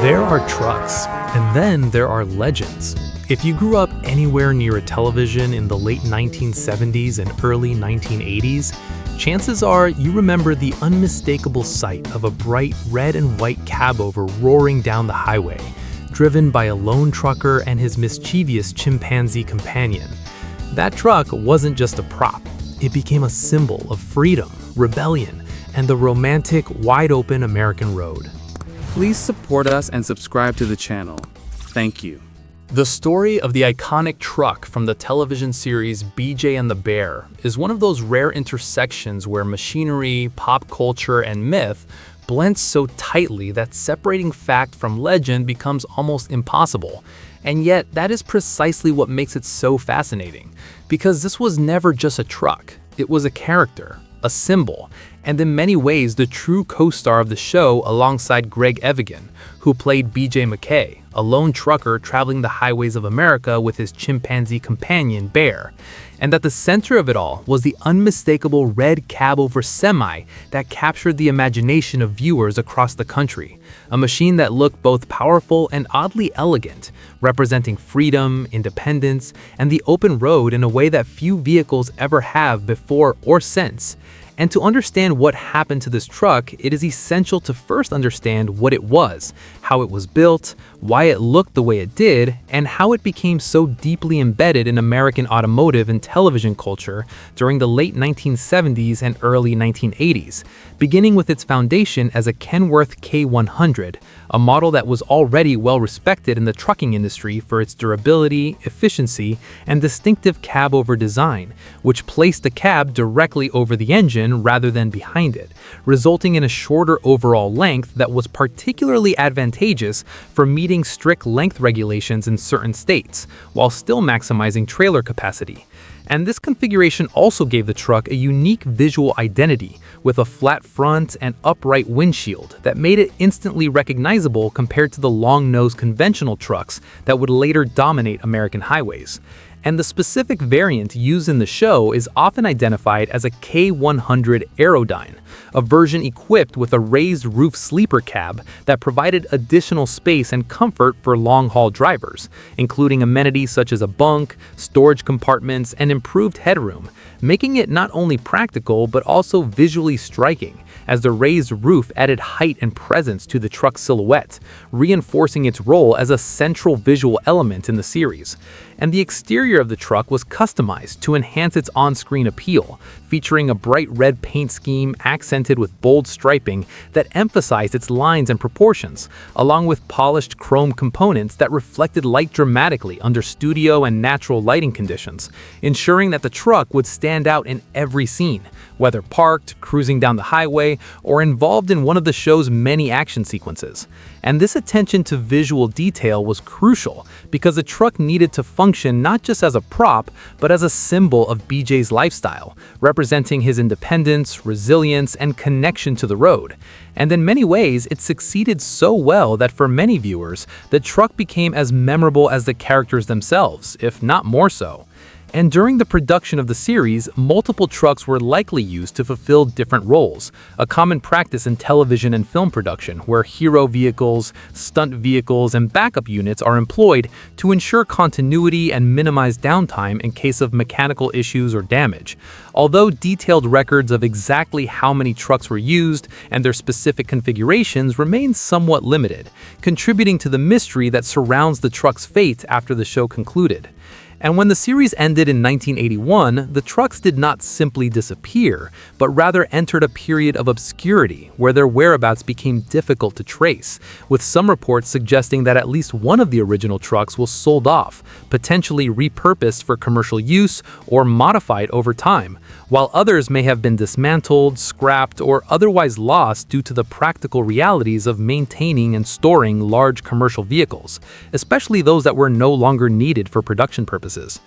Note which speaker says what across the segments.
Speaker 1: There are trucks, and then there are legends. If you grew up anywhere near a television in the late 1970s and early 1980s, chances are you remember the unmistakable sight of a bright red and white cabover roaring down the highway, driven by a lone trucker and his mischievous chimpanzee companion. That truck wasn't just a prop. It became a symbol of freedom, rebellion, and the romantic, wide-open American road.
Speaker 2: Please support us and subscribe to the channel. Thank you.
Speaker 1: The story of the iconic truck from the television series BJ and the Bear is one of those rare intersections where machinery, pop culture, and myth blend so tightly that separating fact from legend becomes almost impossible. And yet, that is precisely what makes it so fascinating. Because this was never just a truck, it was a character, a symbol, and in many ways the true co-star of the show alongside Greg Evigan, who played BJ McKay, a lone trucker traveling the highways of America with his chimpanzee companion, Bear. And at the center of it all was the unmistakable red cabover semi that captured the imagination of viewers across the country, a machine that looked both powerful and oddly elegant, representing freedom, independence, and the open road in a way that few vehicles ever have before or since. And to understand what happened to this truck, it is essential to first understand what it was, how it was built, why it looked the way it did, and how it became so deeply embedded in American automotive and television culture during the late 1970s and early 1980s, beginning with its foundation as a Kenworth K100, a model that was already well respected in the trucking industry for its durability, efficiency, and distinctive cab-over design, which placed the cab directly over the engine rather than behind it, resulting in a shorter overall length that was particularly advantageous for meeting strict length regulations in certain states, while still maximizing trailer capacity. And this configuration also gave the truck a unique visual identity, with a flat front and upright windshield that made it instantly recognizable compared to the long-nosed conventional trucks that would later dominate American highways. And the specific variant used in the show is often identified as a K100 Aerodyne, a version equipped with a raised roof sleeper cab that provided additional space and comfort for long-haul drivers, including amenities such as a bunk, storage compartments, and improved headroom, making it not only practical but also visually striking, as the raised roof added height and presence to the truck's silhouette, reinforcing its role as a central visual element in the series. And the exterior of the truck was customized to enhance its on-screen appeal, featuring a bright red paint scheme accented with bold striping that emphasized its lines and proportions, along with polished chrome components that reflected light dramatically under studio and natural lighting conditions, ensuring that the truck would stand out in every scene, whether parked, cruising down the highway, or involved in one of the show's many action sequences. And this attention to visual detail was crucial because the truck needed to function not just as a prop, but as a symbol of BJ's lifestyle, representing his independence, resilience, and connection to the road. And in many ways, it succeeded so well that for many viewers, the truck became as memorable as the characters themselves, if not more so. And during the production of the series, multiple trucks were likely used to fulfill different roles, a common practice in television and film production, where hero vehicles, stunt vehicles, and backup units are employed to ensure continuity and minimize downtime in case of mechanical issues or damage. Although detailed records of exactly how many trucks were used and their specific configurations remain somewhat limited, contributing to the mystery that surrounds the truck's fate after the show concluded. And when the series ended in 1981, the trucks did not simply disappear, but rather entered a period of obscurity where their whereabouts became difficult to trace, with some reports suggesting that at least one of the original trucks was sold off, potentially repurposed for commercial use or modified over time, while others may have been dismantled, scrapped, or otherwise lost due to the practical realities of maintaining and storing large commercial vehicles, especially those that were no longer needed for production purposes. purposes.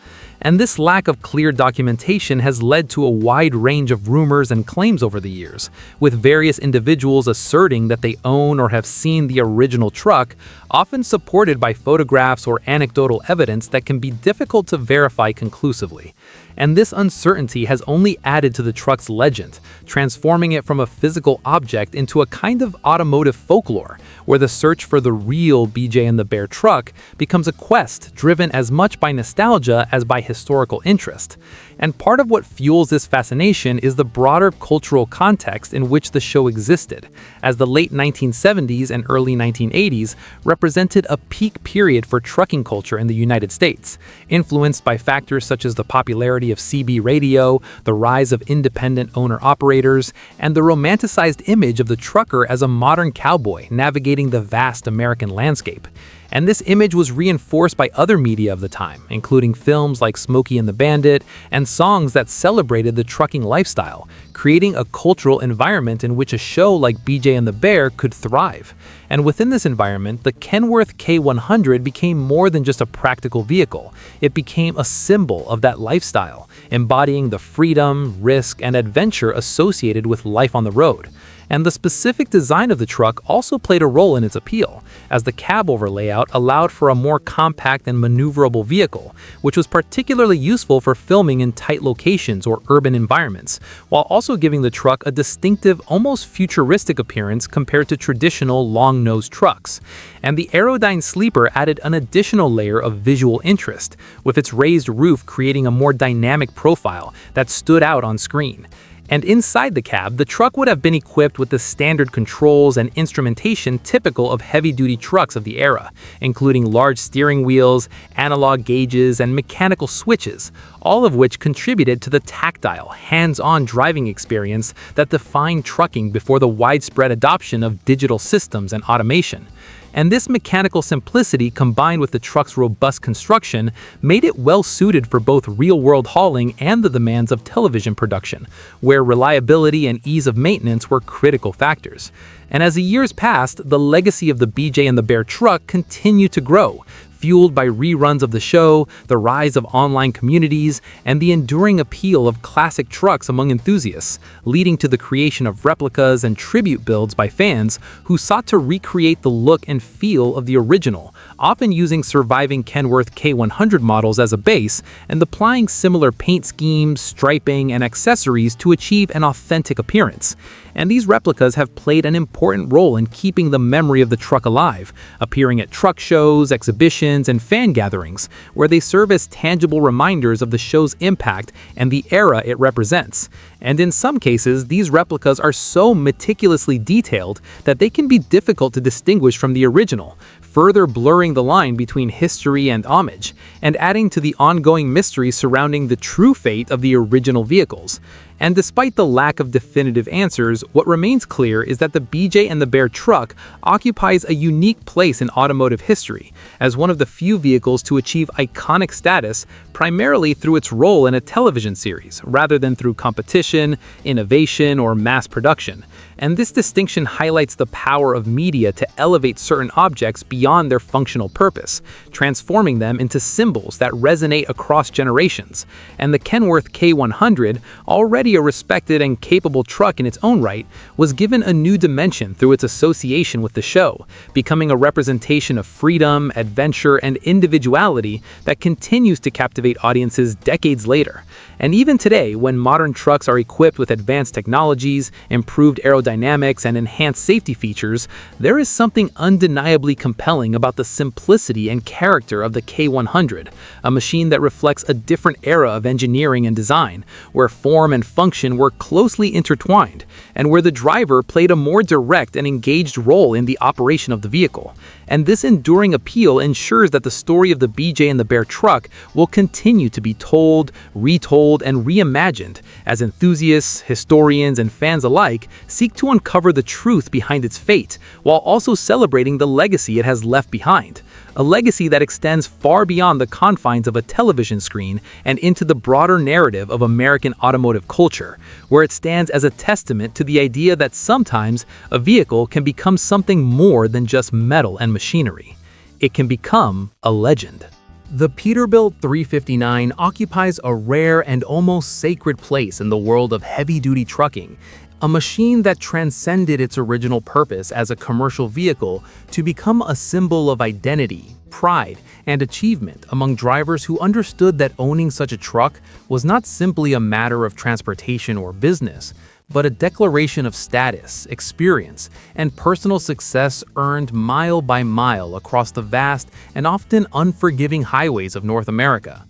Speaker 1: And this lack of clear documentation has led to a wide range of rumors and claims over the years, with various individuals asserting that they own or have seen the original truck, often supported by photographs or anecdotal evidence that can be difficult to verify conclusively. And this uncertainty has only added to the truck's legend, transforming it from a physical object into a kind of automotive folklore, where the search for the real BJ and the Bear truck becomes a quest driven as much by nostalgia as by historical interest. And part of what fuels this fascination is the broader cultural context in which the show existed, as the late 1970s and early 1980s represented a peak period for trucking culture in the United States, influenced by factors such as the popularity of CB radio, the rise of independent owner-operators, and the romanticized image of the trucker as a modern cowboy navigating the vast American landscape. And this image was reinforced by other media of the time, including films like Smokey and the Bandit and songs that celebrated the trucking lifestyle, creating a cultural environment in which a show like BJ and the Bear could thrive. And within this environment, the Kenworth K100 became more than just a practical vehicle. It became a symbol of that lifestyle, embodying the freedom, risk, and adventure associated with life on the road. And the specific design of the truck also played a role in its appeal, as the cabover layout allowed for a more compact and maneuverable vehicle, which was particularly useful for filming in tight locations or urban environments, while also giving the truck a distinctive, almost futuristic appearance compared to traditional long-nosed trucks. And the Aerodyne Sleeper added an additional layer of visual interest, with its raised roof creating a more dynamic profile that stood out on screen. And inside the cab, the truck would have been equipped with the standard controls and instrumentation typical of heavy-duty trucks of the era, including large steering wheels, analog gauges, and mechanical switches, all of which contributed to the tactile, hands-on driving experience that defined trucking before the widespread adoption of digital systems and automation. And this mechanical simplicity, combined with the truck's robust construction, made it well-suited for both real-world hauling and the demands of television production, where reliability and ease of maintenance were critical factors. And as the years passed, the legacy of the BJ and the Bear truck continued to grow, fueled by reruns of the show, the rise of online communities, and the enduring appeal of classic trucks among enthusiasts, leading to the creation of replicas and tribute builds by fans who sought to recreate the look and feel of the original, often using surviving Kenworth K100 models as a base and applying similar paint schemes, striping, and accessories to achieve an authentic appearance. And these replicas have played an important role in keeping the memory of the truck alive, appearing at truck shows, exhibitions, and fan gatherings, where they serve as tangible reminders of the show's impact and the era it represents. And in some cases, these replicas are so meticulously detailed that they can be difficult to distinguish from the original, further blurring the line between history and homage, and adding to the ongoing mystery surrounding the true fate of the original vehicles. And despite the lack of definitive answers, what remains clear is that the BJ and the Bear truck occupies a unique place in automotive history, as one of the few vehicles to achieve iconic status primarily through its role in a television series, rather than through competition, innovation, or mass production. And this distinction highlights the power of media to elevate certain objects beyond their functional purpose, transforming them into symbols that resonate across generations. And the Kenworth K100, already a respected and capable truck in its own right, was given a new dimension through its association with the show, becoming a representation of freedom, adventure, and individuality that continues to captivate audiences decades later. And even today, when modern trucks are equipped with advanced technologies, improved aerodynamics, and enhanced safety features, there is something undeniably compelling about the simplicity and character of the K100, a machine that reflects a different era of engineering and design, where form and function were closely intertwined, and where the driver played a more direct and engaged role in the operation of the vehicle. And this enduring appeal ensures that the story of the BJ and the Bear truck will continue to be told, retold, and reimagined as enthusiasts, historians, and fans alike seek to uncover the truth behind its fate, while also celebrating the legacy it has left behind. A legacy that extends far beyond the confines of a television screen and into the broader narrative of American automotive culture, where it stands as a testament to the idea that sometimes a vehicle can become something more than just metal and machinery. It can become a legend. The Peterbilt 359 occupies a rare and almost sacred place in the world of heavy-duty trucking, a machine that transcended its original purpose as a commercial vehicle to become a symbol of identity, pride, and achievement among drivers who understood that owning such a truck was not simply a matter of transportation or business, but a declaration of status, experience, and personal success earned mile by mile across the vast and often unforgiving highways of North America.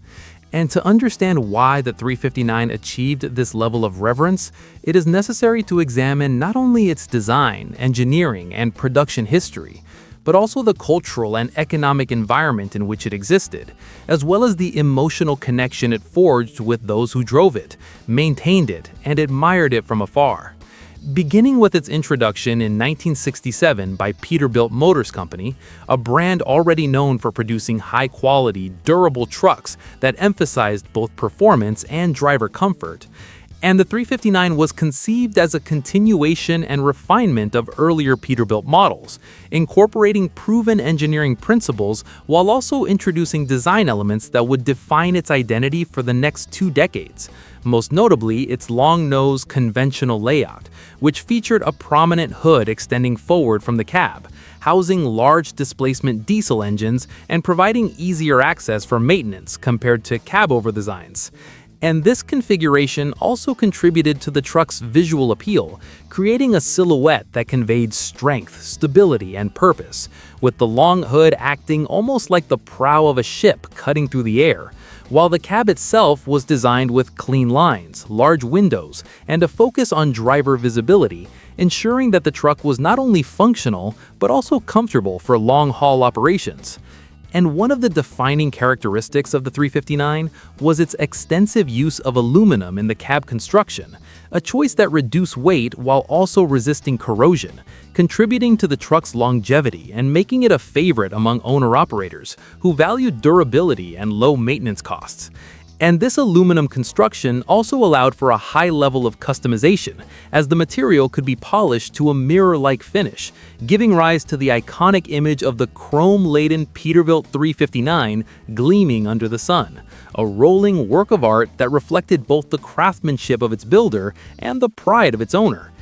Speaker 1: And to understand why the 359 achieved this level of reverence, it is necessary to examine not only its design, engineering, and production history, but also the cultural and economic environment in which it existed, as well as the emotional connection it forged with those who drove it, maintained it, and admired it from afar. Beginning with its introduction in 1967 by Peterbilt Motors Company, a brand already known for producing high-quality, durable trucks that emphasized both performance and driver comfort. And the 359 was conceived as a continuation and refinement of earlier Peterbilt models, incorporating proven engineering principles while also introducing design elements that would define its identity for the next 2 decades. Most notably, its long-nose conventional layout, which featured a prominent hood extending forward from the cab, housing large displacement diesel engines and providing easier access for maintenance compared to cabover designs. And this configuration also contributed to the truck's visual appeal, creating a silhouette that conveyed strength, stability, and purpose, with the long hood acting almost like the prow of a ship cutting through the air, while the cab itself was designed with clean lines, large windows, and a focus on driver visibility, ensuring that the truck was not only functional, but also comfortable for long-haul operations. And one of the defining characteristics of the 359 was its extensive use of aluminum in the cab construction, a choice that reduced weight while also resisting corrosion, contributing to the truck's longevity and making it a favorite among owner-operators who valued durability and low maintenance costs. And this aluminum construction also allowed for a high level of customization, as the material could be polished to a mirror-like finish, giving rise to the iconic image of the chrome-laden Peterbilt 359 gleaming under the sun, a rolling work of art that reflected both the craftsmanship of its builder and the pride of its owner.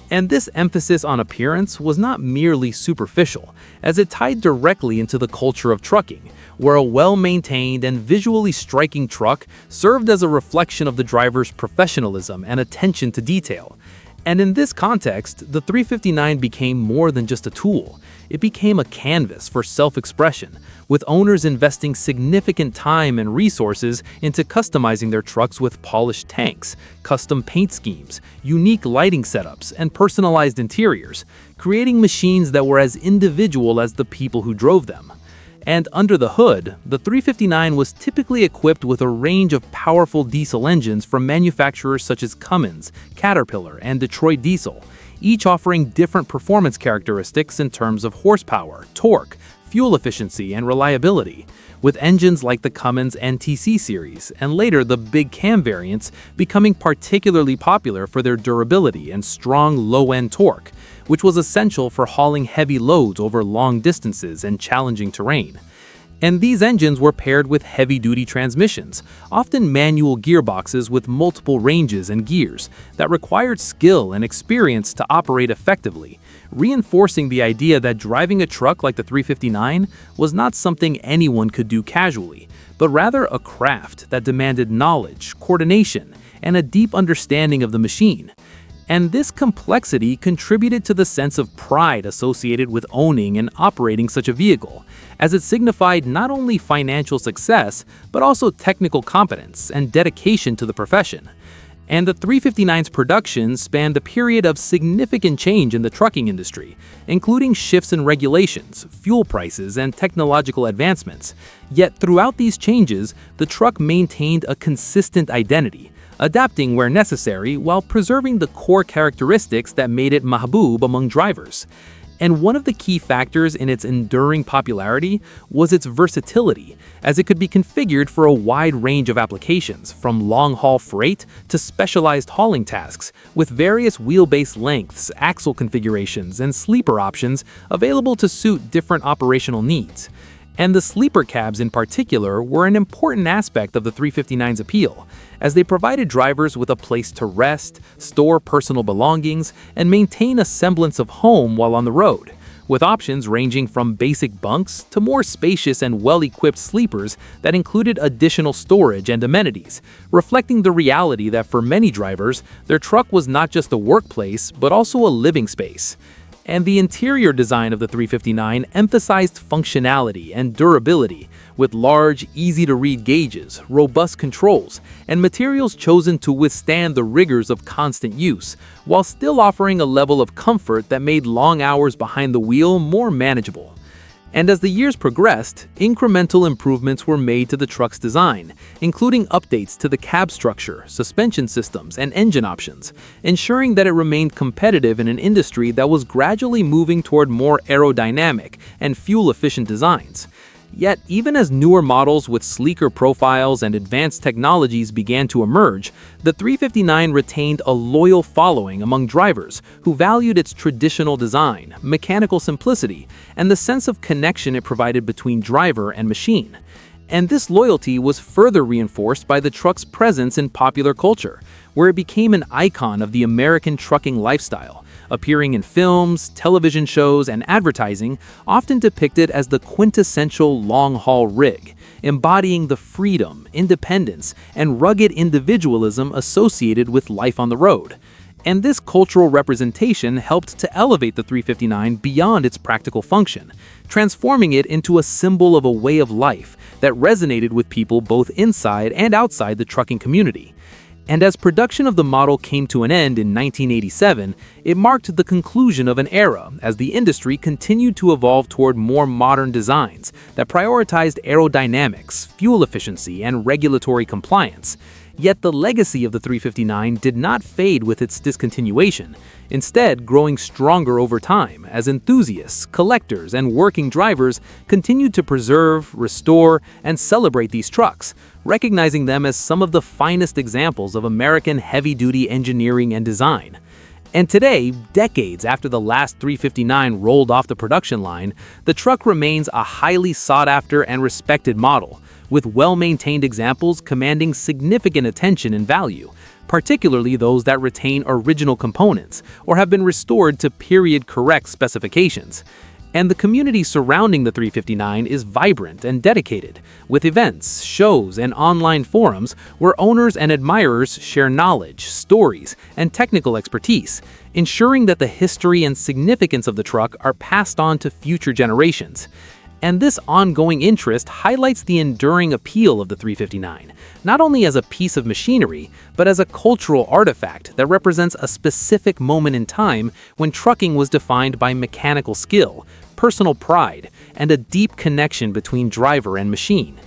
Speaker 1: And this emphasis on appearance was not merely superficial, as it tied directly into the culture of trucking, where a well-maintained and visually striking truck served as a reflection of the driver's professionalism and attention to detail. And in this context, the 359 became more than just a tool. It became a canvas for self-expression, with owners investing significant time and resources into customizing their trucks with polished tanks, custom paint schemes, unique lighting setups, and personalized interiors, creating machines that were as individual as the people who drove them. And under the hood, the 359 was typically equipped with a range of powerful diesel engines from manufacturers such as Cummins, Caterpillar, and Detroit Diesel, each offering different performance characteristics in terms of horsepower, torque, fuel efficiency, and reliability, with engines like the Cummins NTC series and later the Big Cam variants becoming particularly popular for their durability and strong low-end torque, which was essential for hauling heavy loads over long distances and challenging terrain. And these engines were paired with heavy-duty transmissions, often manual gearboxes with multiple ranges and gears, that required skill and experience to operate effectively, reinforcing the idea that driving a truck like the 359 was not something anyone could do casually, but rather a craft that demanded knowledge, coordination, and a deep understanding of the machine. And this complexity contributed to the sense of pride associated with owning and operating such a vehicle, as it signified not only financial success, but also technical competence and dedication to the profession. And the 359's production spanned a period of significant change in the trucking industry, including shifts in regulations, fuel prices, and technological advancements. Yet throughout these changes, the truck maintained a consistent identity, adapting where necessary while preserving the core characteristics that made it mahbub among drivers. And one of the key factors in its enduring popularity was its versatility, as it could be configured for a wide range of applications, from long-haul freight to specialized hauling tasks, with various wheelbase lengths, axle configurations, and sleeper options available to suit different operational needs. And the sleeper cabs in particular were an important aspect of the 359's appeal, as they provided drivers with a place to rest, store personal belongings, and maintain a semblance of home while on the road, with options ranging from basic bunks to more spacious and well-equipped sleepers that included additional storage and amenities, reflecting the reality that for many drivers, their truck was not just a workplace, but also a living space. And the interior design of the 359 emphasized functionality and durability, with large, easy-to-read gauges, robust controls, and materials chosen to withstand the rigors of constant use, while still offering a level of comfort that made long hours behind the wheel more manageable. And as the years progressed, incremental improvements were made to the truck's design, including updates to the cab structure, suspension systems, and engine options, ensuring that it remained competitive in an industry that was gradually moving toward more aerodynamic and fuel-efficient designs. Yet, even as newer models with sleeker profiles and advanced technologies began to emerge, the 359 retained a loyal following among drivers who valued its traditional design, mechanical simplicity, and the sense of connection it provided between driver and machine. And this loyalty was further reinforced by the truck's presence in popular culture, where it became an icon of the American trucking lifestyle, appearing in films, television shows, and advertising, often depicted as the quintessential long-haul rig, embodying the freedom, independence, and rugged individualism associated with life on the road. And this cultural representation helped to elevate the 359 beyond its practical function, transforming it into a symbol of a way of life that resonated with people both inside and outside the trucking community. And as production of the model came to an end in 1987, it marked the conclusion of an era as the industry continued to evolve toward more modern designs that prioritized aerodynamics, fuel efficiency, and regulatory compliance. Yet the legacy of the 359 did not fade with its discontinuation, instead growing stronger over time as enthusiasts, collectors, and working drivers continued to preserve, restore, and celebrate these trucks, recognizing them as some of the finest examples of American heavy-duty engineering and design. And today, decades after the last 359 rolled off the production line, the truck remains a highly sought-after and respected model, with well-maintained examples commanding significant attention and value, particularly those that retain original components or have been restored to period-correct specifications. And the community surrounding the 359 is vibrant and dedicated, with events, shows, and online forums where owners and admirers share knowledge, stories, and technical expertise, ensuring that the history and significance of the truck are passed on to future generations. And this ongoing interest highlights the enduring appeal of the 359, not only as a piece of machinery, but as a cultural artifact that represents a specific moment in time when trucking was defined by mechanical skill, personal pride, and a deep connection between driver and machine.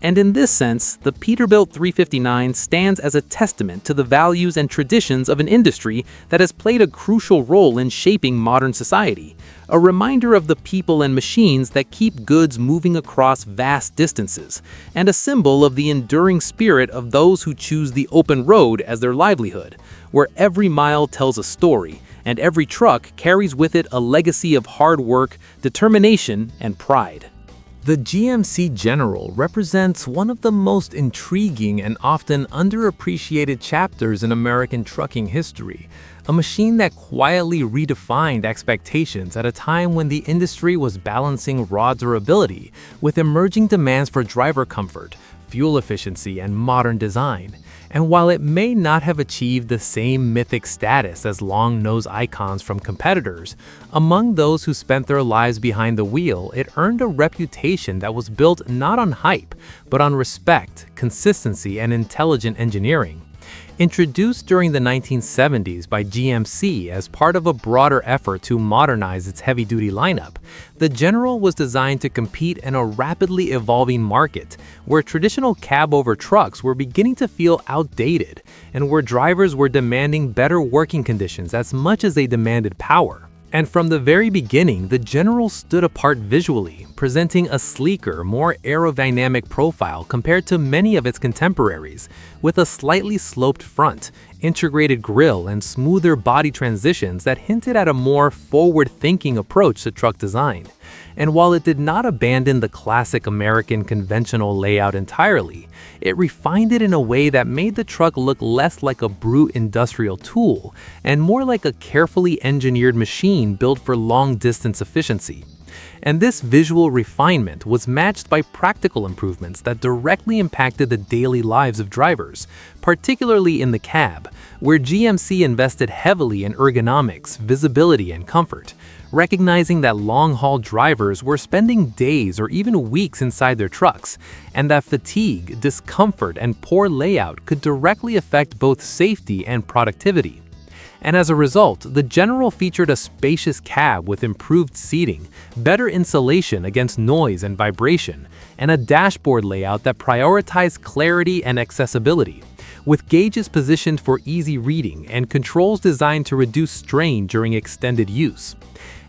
Speaker 1: And in this sense, the Peterbilt 359 stands as a testament to the values and traditions of an industry that has played a crucial role in shaping modern society, a reminder of the people and machines that keep goods moving across vast distances, and a symbol of the enduring spirit of those who choose the open road as their livelihood, where every mile tells a story, and every truck carries with it a legacy of hard work, determination, and pride.
Speaker 3: The GMC General represents one of the most intriguing and often underappreciated chapters in American trucking history, a machine that quietly redefined expectations at a time when the industry was balancing raw durability with emerging demands for driver comfort, fuel efficiency, and modern design. And while it may not have achieved the same mythic status as long-nosed icons from competitors, among those who spent their lives behind the wheel, it earned a reputation that was built not on hype, but on respect, consistency, and intelligent engineering. Introduced during the 1970s by GMC as part of a broader effort to modernize its heavy-duty lineup, the General was designed to compete in a rapidly evolving market where traditional cabover trucks were beginning to feel outdated and where drivers were demanding better working conditions as much as they demanded power. And from the very beginning, the General stood apart visually, presenting a sleeker, more aerodynamic profile compared to many of its contemporaries, with a slightly sloped front, integrated grille, and smoother body transitions that hinted at a more forward-thinking approach to truck design. And while it did not abandon the classic American conventional layout entirely, it refined it in a way that made the truck look less like a brute industrial tool and more like a carefully engineered machine built for long-distance efficiency. And this visual refinement was matched by practical improvements that directly impacted the daily lives of drivers, particularly in the cab, where GMC invested heavily in ergonomics, visibility, and comfort, recognizing that long-haul drivers were spending days or even weeks inside their trucks, and that fatigue, discomfort, and poor layout could directly affect both safety and productivity. And as a result, the General featured a spacious cab with improved seating, better insulation against noise and vibration, and a dashboard layout that prioritized clarity and accessibility, with gauges positioned for easy reading and controls designed to reduce strain during extended use.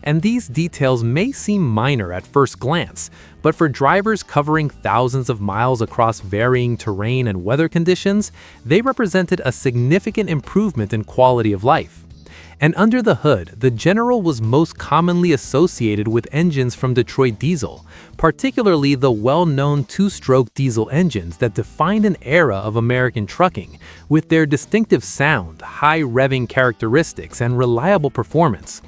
Speaker 3: And these details may seem minor at first glance, but for drivers covering thousands of miles across varying terrain and weather conditions, they represented a significant improvement in quality of life. And under the hood, the General was most commonly associated with engines from Detroit Diesel, particularly the well-known two-stroke diesel engines that defined an era of American trucking, with their distinctive sound, high revving characteristics, and reliable performance.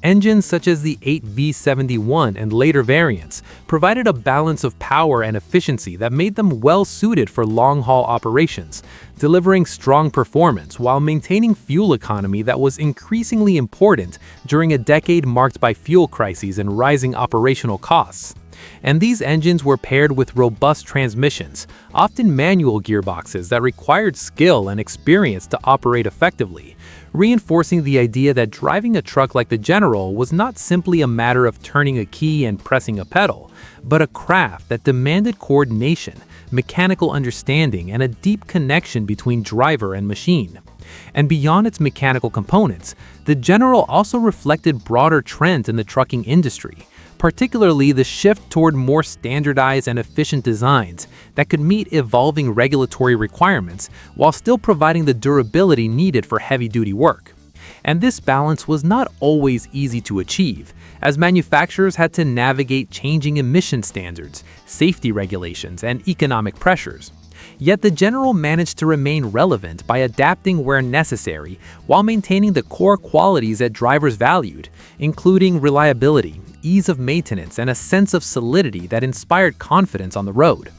Speaker 3: Engines such as the 8V71 and later variants provided a balance of power and efficiency that made them well-suited for long-haul operations, delivering strong performance while maintaining fuel economy that was increasingly important during a decade marked by fuel crises and rising operational costs. And these engines were paired with robust transmissions, often manual gearboxes that required skill and experience to operate effectively, reinforcing the idea that driving a truck like the General was not simply a matter of turning a key and pressing a pedal, but a craft that demanded coordination, mechanical understanding, and a deep connection between driver and machine. And beyond its mechanical components, the General also reflected broader trends in the trucking industry, particularly the shift toward more standardized and efficient designs that could meet evolving regulatory requirements while still providing the durability needed for heavy-duty work. And this balance was not always easy to achieve, as manufacturers had to navigate changing emission standards, safety regulations, and economic pressures. Yet the General managed to remain relevant by adapting where necessary while maintaining the core qualities that drivers valued, including reliability, ease of maintenance, and a sense of solidity that inspired confidence on the road.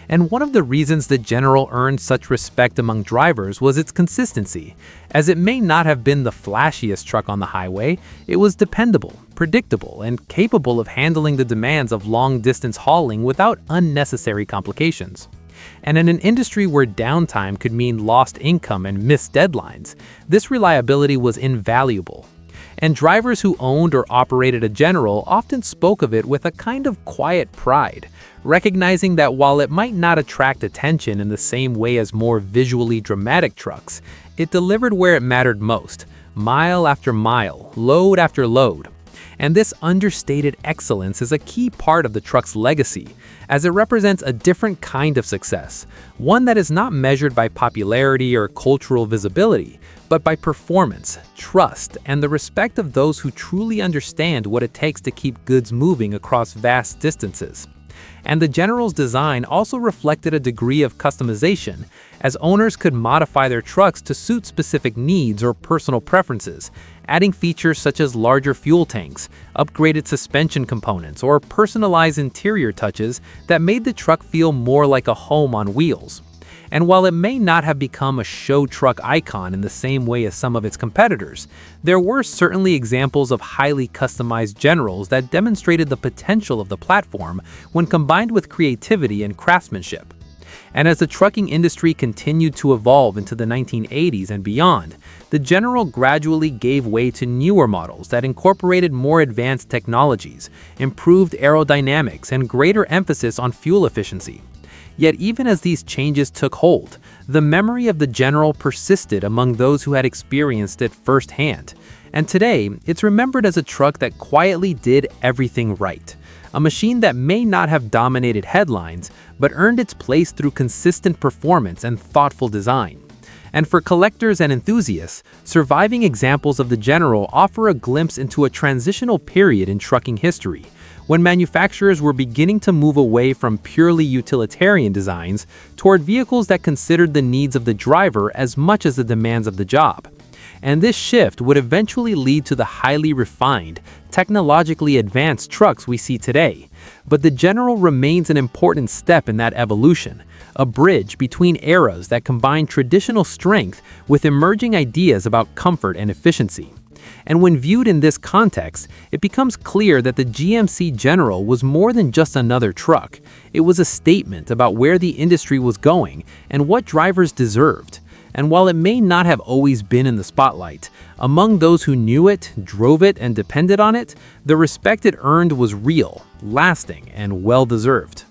Speaker 3: And one of the reasons the General earned such respect among drivers was its consistency. As it may not have been the flashiest truck on the highway, it was dependable, predictable, and capable of handling the demands of long-distance hauling without unnecessary complications. And in an industry where downtime could mean lost income and missed deadlines, this reliability was invaluable. And drivers who owned or operated a General often spoke of it with a kind of quiet pride, recognizing that while it might not attract attention in the same way as more visually dramatic trucks, it delivered where it mattered most, mile after mile, load after load. And this understated excellence is a key part of the truck's legacy, as it represents a different kind of success, one that is not measured by popularity or cultural visibility, but by performance, trust, and the respect of those who truly understand what it takes to keep goods moving across vast distances. And the General's design also reflected a degree of customization, as owners could modify their trucks to suit specific needs or personal preferences, adding features such as larger fuel tanks, upgraded suspension components, or personalized interior touches that made the truck feel more like a home on wheels. And while it may not have become a show truck icon in the same way as some of its competitors, there were certainly examples of highly customized Generals that demonstrated the potential of the platform when combined with creativity and craftsmanship. And as the trucking industry continued to evolve into the 1980s and beyond, the General gradually gave way to newer models that incorporated more advanced technologies, improved aerodynamics, and greater emphasis on fuel efficiency. Yet even as these changes took hold, the memory of the General persisted among those who had experienced it firsthand. And today, it's remembered as a truck that quietly did everything right. A machine that may not have dominated headlines, but earned its place through consistent performance and thoughtful design. And for collectors and enthusiasts, surviving examples of the General offer a glimpse into a transitional period in trucking history, when manufacturers were beginning to move away from purely utilitarian designs toward vehicles that considered the needs of the driver as much as the demands of the job. And this shift would eventually lead to the highly refined, technologically advanced trucks we see today. But the General remains an important step in that evolution, a bridge between eras that combine traditional strength with emerging ideas about comfort and efficiency. And when viewed in this context, it becomes clear that the GMC General was more than just another truck. It was a statement about where the industry was going and what drivers deserved. And while it may not have always been in the spotlight, among those who knew it, drove it, and depended on it, the respect it earned was real, lasting, and well-deserved.